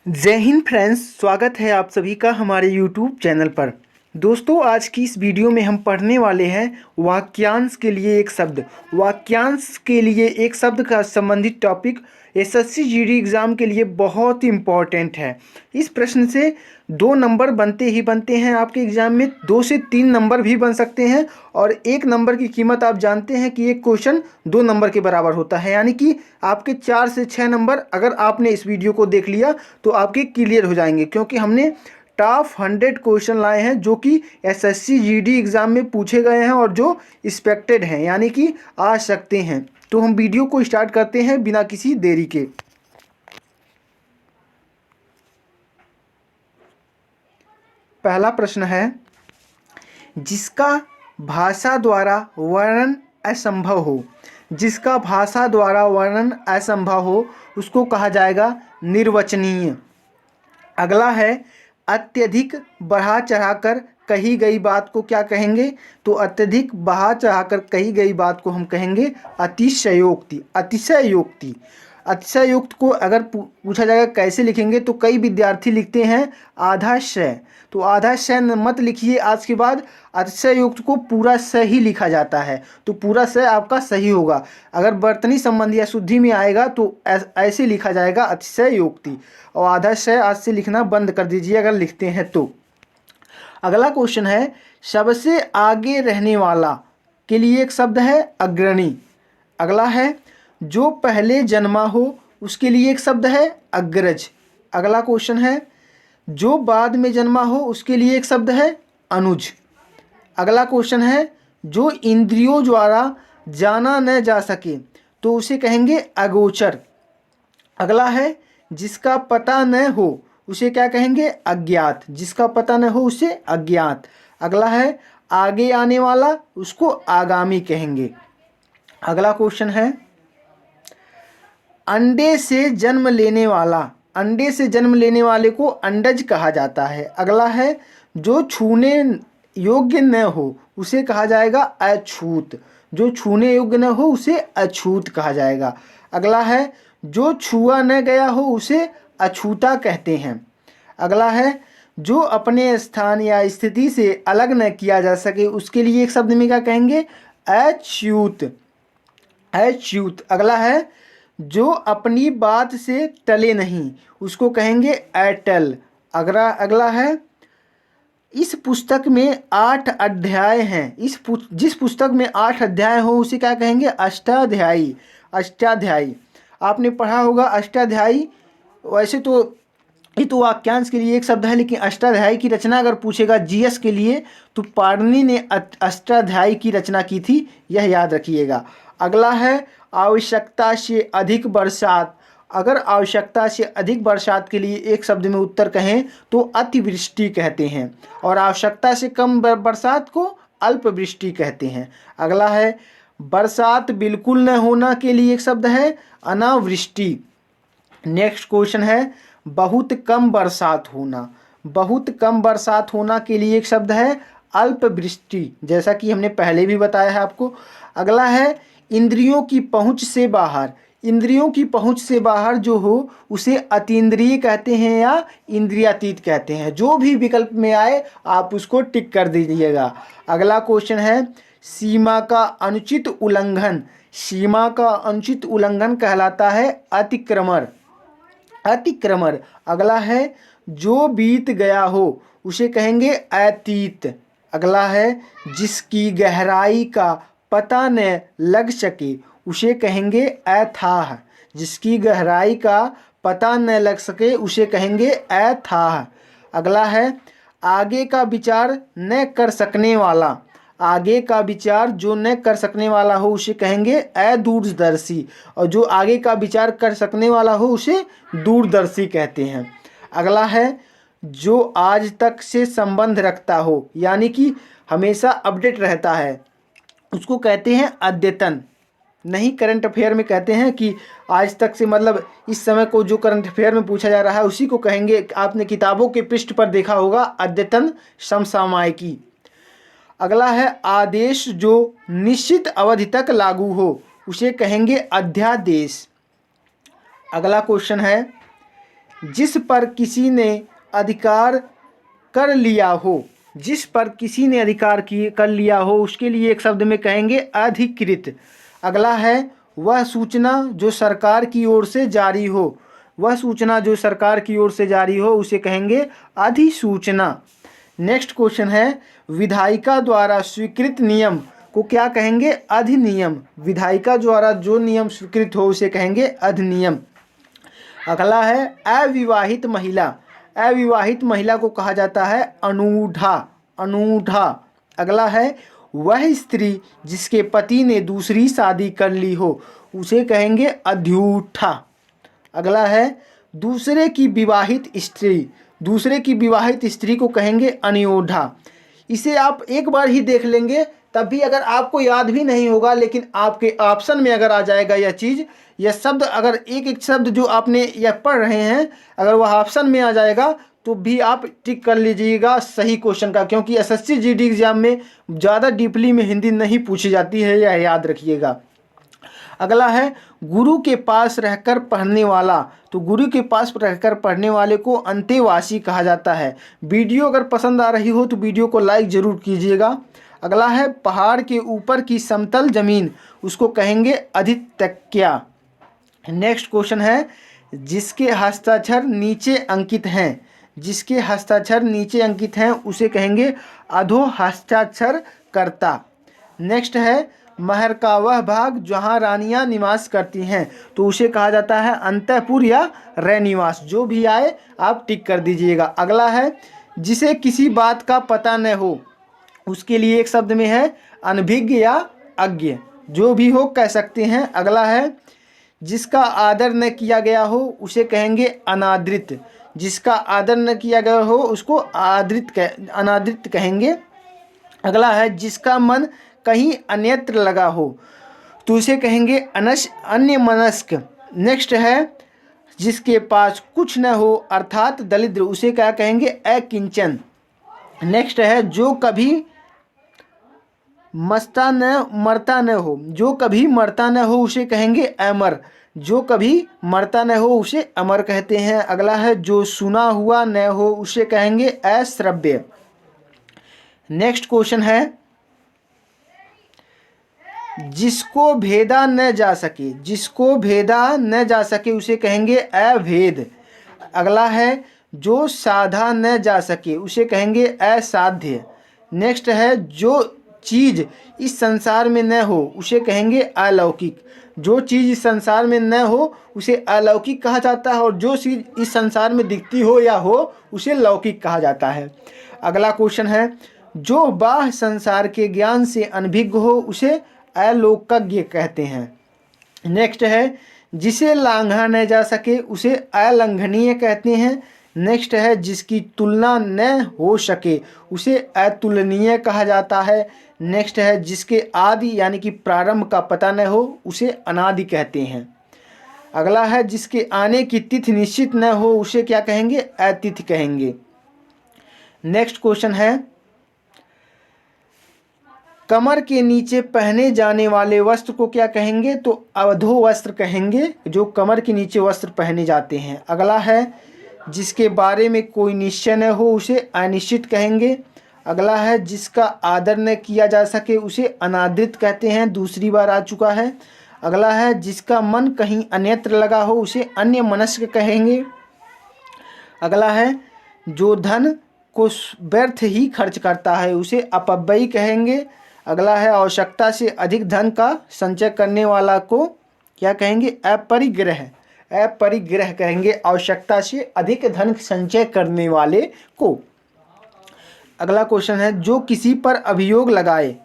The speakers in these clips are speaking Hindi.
जय हिंद फ्रेंड्स, स्वागत है आप सभी का हमारे यूट्यूब चैनल पर। दोस्तों, आज की इस वीडियो में हम पढ़ने वाले हैं वाक्यांश के लिए एक शब्द। वाक्यांश के लिए एक शब्द का संबंधित टॉपिक एसएससी जीडी एग्ज़ाम के लिए बहुत ही इम्पॉर्टेंट है। इस प्रश्न से 2 नंबर बनते ही बनते हैं आपके एग्ज़ाम में, 2 से 3 नंबर भी बन सकते हैं। और 1 नंबर की कीमत आप जानते हैं कि एक क्वेश्चन 2 नंबर के बराबर होता है, यानी कि आपके 4 से 6 नंबर अगर आपने इस वीडियो को देख लिया तो आपके क्लियर हो जाएंगे, क्योंकि हमने टॉप 100 क्वेश्चन लाए हैं जो कि एसएससी जीडी एग्ज़ाम में पूछे गए हैं और जो एक्सपेक्टेड हैं, यानी कि आ सकते हैं। तो हम वीडियो को स्टार्ट करते हैं बिना किसी देरी के। पहला प्रश्न है, जिसका भाषा द्वारा वर्णन असंभव हो। जिसका भाषा द्वारा वर्णन असंभव हो उसको कहा जाएगा निर्वचनीय। अगला है, अत्यधिक बढ़ा चढ़ाकर कही गई बात को क्या कहेंगे? तो अत्यधिक बढ़ा चढ़ाकर कही गई बात को हम कहेंगे अतिशयोक्ति। अतिशयोक्ति। अतिशयोक्त को अगर पूछा जाएगा कैसे लिखेंगे, तो कई विद्यार्थी लिखते हैं आधा शय। तो आधा शय मत लिखिए, आज के बाद अतिशयोक्त को पूरा स ही लिखा जाता है, तो पूरा स आपका सही होगा। अगर वर्तनी संबंधी या शुद्धि में आएगा तो ऐसे लिखा जाएगा अतिशयोक्ति, और आधा शय आज से लिखना बंद कर दीजिए अगर लिखते हैं तो। अगला क्वेश्चन है, सबसे आगे रहने वाला के लिए एक शब्द है अग्रणी। अगला है, जो पहले जन्मा हो उसके लिए एक शब्द है अग्रज। अगला क्वेश्चन है, जो बाद में जन्मा हो उसके लिए एक शब्द है अनुज। अगला क्वेश्चन है, जो इंद्रियों द्वारा जाना न जा सके तो उसे कहेंगे अगोचर। अगला है, जिसका पता न हो उसे क्या कहेंगे? अज्ञात। जिसका पता न हो उसे अज्ञात। अगला है, आगे आने वाला उसको आगामी कहेंगे। अगला क्वेश्चन है, अंडे से जन्म लेने वाला। अंडे से जन्म लेने वाले को अंडज कहा जाता है। अगला है, जो छूने योग्य न हो उसे कहा जाएगा अछूत। जो छूने योग्य न हो उसे अछूत कहा जाएगा। अगला है, जो छुआ न गया हो उसे अछूता कहते हैं। अगला है, जो अपने स्थान या स्थिति से अलग न किया जा सके उसके लिए एक शब्द में क्या कहेंगे? अच्युत। अच्युत। अगला है, जो अपनी बात से टले नहीं उसको कहेंगे अटल। अगला है, इस पुस्तक में 8 अध्याय हैं। जिस पुस्तक में 8 अध्याय हो उसे क्या कहेंगे? अष्टाध्यायी। अष्टाध्यायी आपने पढ़ा होगा अष्टाध्यायी। वैसे तो ये तो वाक्यांश के लिए एक शब्द है, लेकिन अष्टाध्यायी की रचना अगर पूछेगा जीएस के लिए तो पाणिनि ने अष्टाध्यायी की रचना की थी, यह याद रखिएगा। अगला है, आवश्यकता से अधिक बरसात। अगर आवश्यकता से अधिक बरसात के लिए एक शब्द में उत्तर कहें तो अतिवृष्टि कहते हैं, और आवश्यकता से कम बरसात को अल्पवृष्टि कहते हैं। अगला है, बरसात बिल्कुल न होना के लिए एक शब्द है अनावृष्टि। नेक्स्ट क्वेश्चन है, बहुत कम बरसात होना। बहुत कम बरसात होना के लिए एक शब्द है अल्पवृष्टि, जैसा कि हमने पहले भी बताया है आपको। अगला है, इंद्रियों की पहुंच से बाहर। इंद्रियों की पहुंच से बाहर जो हो उसे अतीन्द्रिय कहते हैं या इंद्रियातीत कहते हैं। जो भी विकल्प में आए आप उसको टिक कर दीजिएगा। अगला क्वेश्चन है, सीमा का अनुचित उल्लंघन। सीमा का अनुचित उल्लंघन कहलाता है अतिक्रमण। अतिक्रमण। अगला है, जो बीत गया हो उसे कहेंगे अतीत। अगला है, जिसकी गहराई का पता न लग सके उसे कहेंगे अथाह। जिसकी गहराई का पता न लग सके उसे कहेंगे अथाह। अगला है, आगे का विचार न कर सकने वाला। आगे का विचार जो न कर सकने वाला हो उसे कहेंगे अदूरदर्शी, और जो आगे का विचार कर सकने वाला हो उसे दूरदर्शी कहते हैं। अगला है, जो आज तक से संबंध रखता हो, यानी कि हमेशा अपडेट रहता है, उसको कहते हैं अद्यतन। नहीं करंट अफेयर में कहते हैं कि आज तक से मतलब इस समय को जो करंट अफेयर में पूछा जा रहा है उसी को कहेंगे। आपने किताबों के पृष्ठ पर देखा होगा अद्यतन समसामयिकी। अगला है, आदेश जो निश्चित अवधि तक लागू हो उसे कहेंगे अध्यादेश। अगला क्वेश्चन है, जिस पर किसी ने अधिकार कर लिया हो, जिस पर किसी ने अधिकार कर लिया हो, उसके लिए एक शब्द में कहेंगे अधिकृत। अगला है वह सूचना जो सरकार की ओर से जारी हो, वह सूचना जो सरकार की ओर से जारी हो उसे कहेंगे अधिसूचना। नेक्स्ट क्वेश्चन है विधायिका द्वारा स्वीकृत नियम को क्या कहेंगे? अधिनियम। विधायिका द्वारा जो नियम स्वीकृत हो उसे कहेंगे अधिनियम। अगला है अविवाहित महिला। अविवाहित महिला को कहा जाता है अनूढ़ा, अनूढ़ा। अगला है वह स्त्री जिसके पति ने दूसरी शादी कर ली हो उसे कहेंगे अध्यूठा। अगला है दूसरे की विवाहित स्त्री, दूसरे की विवाहित स्त्री को कहेंगे अनियोढ़ा। इसे आप एक बार ही देख लेंगे तब भी अगर आपको याद भी नहीं होगा, लेकिन आपके ऑप्शन में अगर आ जाएगा यह चीज़, यह शब्द, अगर एक एक शब्द जो आपने यह पढ़ रहे हैं अगर वह ऑप्शन में आ जाएगा तो भी आप टिक कर लीजिएगा सही क्वेश्चन का, क्योंकि एसएससी जीडी एग्जाम में ज़्यादा डीपली में हिंदी नहीं पूछी जाती है, यह याद रखिएगा। अगला है गुरु के पास रहकर पढ़ने वाला। तो गुरु के पास रहकर पढ़ने वाले को अंतेवासी कहा जाता है। वीडियो अगर पसंद आ रही हो तो वीडियो को लाइक ज़रूर कीजिएगा। अगला है पहाड़ के ऊपर की समतल जमीन, उसको कहेंगे अधित्यक्या। नेक्स्ट क्वेश्चन है जिसके हस्ताक्षर नीचे अंकित हैं, जिसके हस्ताक्षर नीचे अंकित हैं उसे कहेंगे अधो हस्ताक्षर कर्ता। नेक्स्ट है महर का वह भाग जहाँ रानियाँ निवास करती हैं तो उसे कहा जाता है अंतःपुर या रैनिवास। जो भी आए आप टिक कर दीजिएगा। अगला है जिसे किसी बात का पता न हो उसके लिए एक शब्द में है अनभिज्ञ या अज्ञ, जो भी हो कह सकते हैं। अगला है जिसका आदर न किया गया हो उसे कहेंगे अनादृत, जिसका आदर न किया गया हो उसको अनादृत कहेंगे। अगला है जिसका मन कहीं अन्यत्र लगा हो तो उसे कहेंगे अन्यमनस्क। नेक्स्ट है जिसके पास कुछ न हो अर्थात दरिद्र, उसे क्या कहेंगे अकिंचन। नेक्स्ट है जो कभी मरता न हो, जो कभी मरता न हो उसे कहेंगे अमर, जो कभी मरता न हो उसे अमर कहते हैं। अगला है जो सुना हुआ न हो उसे कहेंगे अश्रव्य। नेक्स्ट क्वेश्चन है जिसको भेदा न जा सके, जिसको भेदा न जा सके उसे कहेंगे अभेद। अगला है जो साधा न जा सके उसे कहेंगे असाध्य। नेक्स्ट है जो चीज़ इस संसार में न हो उसे कहेंगे अलौकिक, जो चीज़ इस संसार में न हो उसे अलौकिक कहा जाता है, और जो चीज़ इस संसार में दिखती हो या हो उसे लौकिक कहा जाता है। अगला क्वेश्चन है जो बाह्य संसार के ज्ञान से अनभिज्ञ हो उसे अलौकिक कहते हैं। नेक्स्ट है जिसे लांघा न जा सके उसे अलंघनीय कहते हैं। नेक्स्ट है जिसकी तुलना न हो सके उसे अतुलनीय कहा जाता है। नेक्स्ट है जिसके आदि यानी कि प्रारंभ का पता न हो उसे अनादि कहते हैं। अगला है जिसके आने की तिथि निश्चित न हो उसे क्या कहेंगे? अतिथि कहेंगे। नेक्स्ट क्वेश्चन है कमर के नीचे पहने जाने वाले वस्त्र को क्या कहेंगे? तो अवधो वस्त्र कहेंगे, जो कमर के नीचे वस्त्र पहने जाते हैं। अगला है जिसके बारे में कोई निश्चय न हो उसे अनिश्चित कहेंगे। अगला है जिसका आदर न किया जा सके उसे अनादृत कहते हैं, दूसरी बार आ चुका है। अगला है जिसका मन कहीं अन्यत्र लगा हो उसे अन्यमनस्क कहेंगे। अगला है जो धन को व्यर्थ ही खर्च करता है उसे अपव्ययी कहेंगे। अगला है आवश्यकता से अधिक धन का संचय करने वाला को क्या कहेंगे? अपरिग्रह, अपरिग्रह कहेंगे, आवश्यकता से अधिक धन संचय करने वाले को। अगला क्वेश्चन है जो किसी पर अभियोग लगाए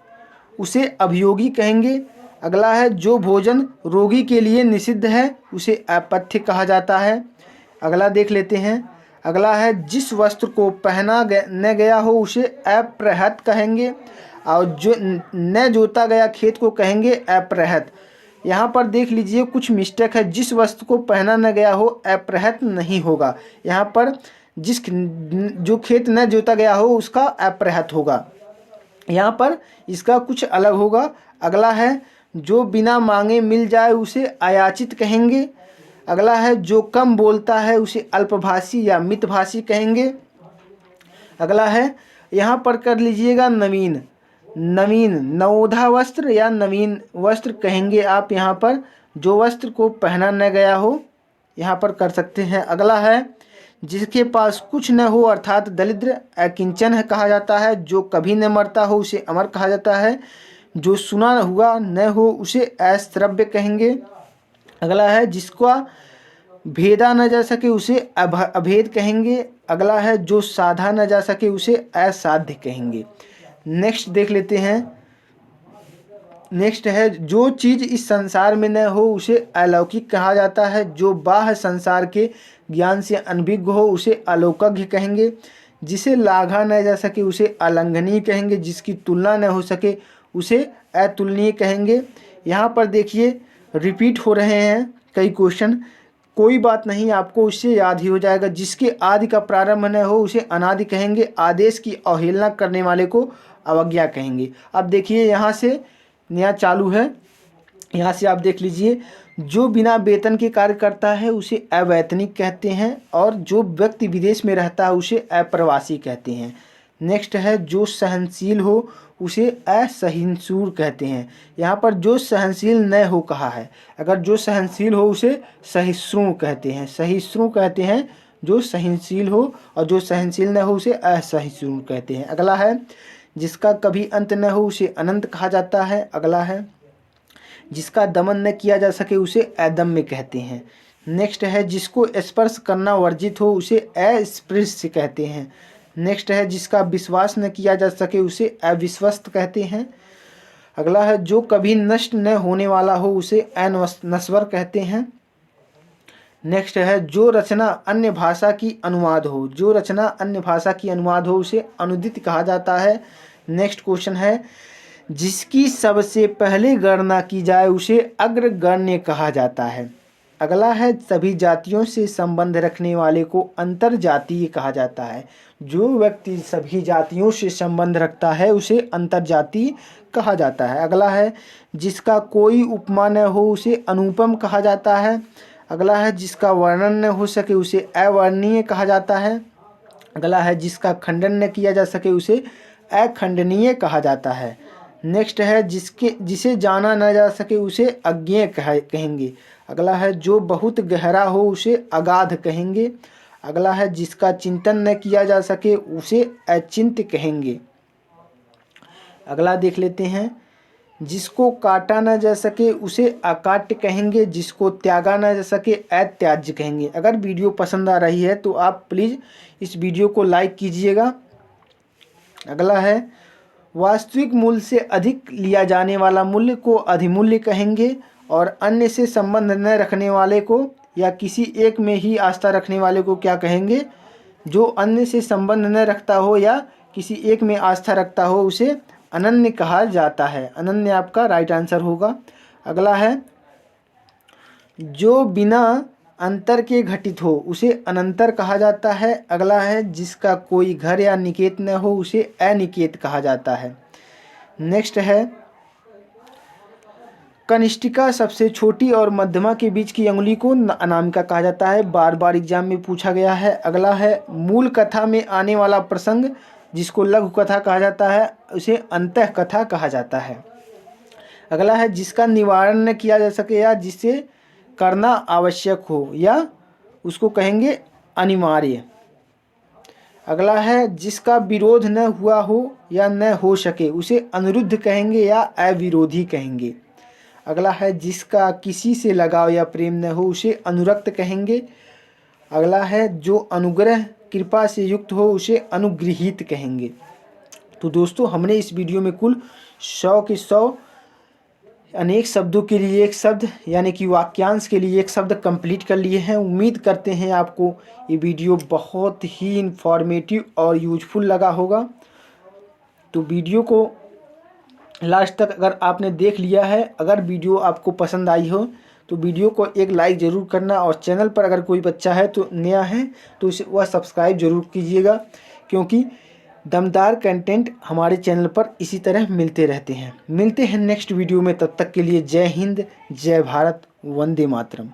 उसे अभियोगी कहेंगे। अगला है जो भोजन रोगी के लिए निषिद्ध है उसे अपथ्य कहा जाता है। अगला देख लेते हैं। अगला है जिस वस्त्र को पहना न गया हो उसे अप्रहत कहेंगे, और जो न जोता गया खेत को कहेंगे अप्रहत। यहाँ पर देख लीजिए कुछ मिस्टेक है, जिस वस्त्र को पहना न गया हो अप्रहत नहीं होगा, यहाँ पर जो खेत न जोता गया हो उसका अप्रहत होगा, यहाँ पर इसका कुछ अलग होगा। अगला है जो बिना मांगे मिल जाए उसे अयाचित कहेंगे। अगला है जो कम बोलता है उसे अल्पभाषी या मितभाषी कहेंगे। अगला है यहाँ पर कर लीजिएगा नवीन, नवीन नवोधा वस्त्र या नवीन वस्त्र कहेंगे आप यहाँ पर, जो वस्त्र को पहना न गया हो, यहाँ पर कर सकते हैं। अगला है जिसके पास कुछ न हो अर्थात दरिद्र अकिंचन है कहा जाता है। जो कभी न मरता हो उसे अमर कहा जाता है। जो सुना हुआ न हो उसे अश्रव्य कहेंगे। अगला है जिसका भेदा न जा सके उसे अभेद कहेंगे। अगला है जो साधा न जा सके उसे असाध्य कहेंगे। नेक्स्ट देख लेते हैं। नेक्स्ट है जो चीज़ इस संसार में न हो उसे अलौकिक कहा जाता है। जो बाह्य संसार के ज्ञान से अनभिज्ञ हो उसे अलौकिक कहेंगे। जिसे लाघा न जा सके उसे अलंघनीय कहेंगे। जिसकी तुलना न हो सके उसे अतुलनीय कहेंगे। यहाँ पर देखिए रिपीट हो रहे हैं कई क्वेश्चन, कोई बात नहीं, आपको उससे याद ही हो जाएगा। जिसके आदि का प्रारंभ न हो उसे अनादि कहेंगे। आदेश की अवहेलना करने वाले को अवज्ञा कहेंगे। अब देखिए यहाँ से नया चालू है, यहाँ से आप देख लीजिए। जो बिना वेतन के कार्य करता है उसे अवैतनिक कहते हैं और जो व्यक्ति विदेश में रहता है उसे अप्रवासी कहते हैं। नेक्स्ट है जो सहनशील हो उसे असहिष्णु कहते हैं। यहाँ पर जो सहनशील न हो कहा है, अगर जो सहनशील हो उसे सहिष्णु कहते हैं, सहिष्णु कहते हैं जो सहनशील हो, और जो सहनशील न हो उसे असहिष्णु कहते हैं। अगला है जिसका कभी अंत न हो उसे अनंत कहा जाता है। अगला है जिसका दमन न किया जा सके उसे अदम्य कहते हैं। नेक्स्ट है जिसको स्पर्श करना वर्जित हो उसे अस्पृश्य कहते हैं। नेक्स्ट है जिसका विश्वास न किया जा सके उसे अविश्वस्त कहते हैं। अगला है जो कभी नष्ट न होने वाला हो उसे अनश्वर कहते हैं। नेक्स्ट है जो रचना अन्य भाषा की अनुवाद हो, जो रचना अन्य भाषा की अनुवाद हो उसे अनुदित कहा जाता है। नेक्स्ट क्वेश्चन है जिसकी सबसे पहले गणना की जाए उसे अग्रगण्य कहा जाता है। अगला है सभी जातियों से संबंध रखने वाले को अंतर्जातीय कहा जाता है। जो व्यक्ति सभी जातियों से संबंध रखता है उसे अंतर्जातीय कहा जाता है। अगला है जिसका कोई उपमा न हो उसे अनुपम कहा जाता है। अगला है जिसका वर्णन न हो सके उसे अवर्णनीय कहा जाता है। अगला है जिसका खंडन न किया जा सके उसे अखंडनीय कहा जाता है। नेक्स्ट है जिसे जाना न जा सके उसे अज्ञेय कहेंगे। अगला है जो बहुत गहरा हो उसे अगाध कहेंगे। अगला है जिसका चिंतन न किया जा सके उसे अचिंत्य कहेंगे। अगला देख लेते हैं जिसको काटा न जा सके उसे अकाट्य कहेंगे। जिसको त्यागा न जा सके अत्याज्य कहेंगे। अगर वीडियो पसंद आ रही है तो आप प्लीज़ इस वीडियो को लाइक कीजिएगा। अगला है वास्तविक मूल्य से अधिक लिया जाने वाला मूल्य को अधिमूल्य कहेंगे और अन्य से संबंध न रखने वाले को या किसी एक में ही आस्था रखने वाले को क्या कहेंगे? जो अन्य से संबंध न रखता हो या किसी एक में आस्था रखता हो उसे अनन्य कहा जाता है। अनन्य आपका राइट आंसर होगा। अगला है जो बिना अंतर के घटित हो उसे अनंतर कहा जाता है। अगला है जिसका कोई घर या निकेत न हो उसे अनिकेत कहा जाता है। नेक्स्ट है कनिष्ठिका सबसे छोटी और मध्यमा के बीच की अंगुली को अनामिका कहा जाता है। बार बार एग्जाम में पूछा गया है। अगला है मूल कथा में आने वाला प्रसंग जिसको लघु कथा कहा जाता है उसे अंतः कथा कहा जाता है। अगला है जिसका निवारण न किया जा सके या जिसे करना आवश्यक हो या उसको कहेंगे अनिवार्य। अगला है जिसका विरोध न हुआ हो या न हो सके उसे अनिरुद्ध कहेंगे या अविरोधी कहेंगे। अगला है जिसका किसी से लगाव या प्रेम न हो उसे अनुरक्त कहेंगे। अगला है जो अनुग्रह कृपा से युक्त हो उसे अनुगृहीत कहेंगे। तो दोस्तों हमने इस वीडियो में कुल 100 के 100 अनेक शब्दों के लिए एक शब्द यानी कि वाक्यांश के लिए एक शब्द कंप्लीट कर लिए हैं। उम्मीद करते हैं आपको ये वीडियो बहुत ही इंफॉर्मेटिव और यूजफुल लगा होगा। तो वीडियो को लास्ट तक अगर आपने देख लिया है, अगर वीडियो आपको पसंद आई हो तो वीडियो को एक लाइक ज़रूर करना और चैनल पर अगर कोई बच्चा है तो नया है तो उसे वह सब्सक्राइब ज़रूर कीजिएगा, क्योंकि दमदार कंटेंट हमारे चैनल पर इसी तरह मिलते रहते हैं। मिलते हैं नेक्स्ट वीडियो में, तब तक के लिए जय हिंद, जय भारत, वंदे मातरम।